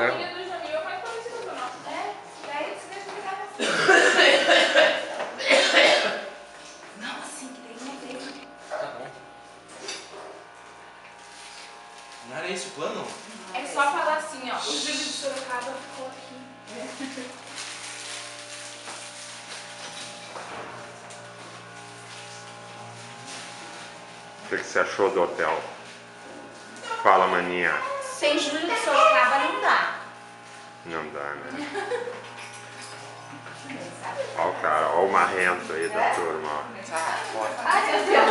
família do Jamil é mais parecida com a nossa. É, e aí você deixa ficar assim. Não, assim, que daí não tem. Tá bom. Não era esse o plano? É só falar assim, ó. O Júlio de Sorocaba ficou aqui. O que você achou do hotel? Fala, maninha. Sem Júlio de Sorocaba não dá. Não dá, né? Olha o cara, olha o marrento aí da turma, ó. Ah, bora. Ai, meu Deus.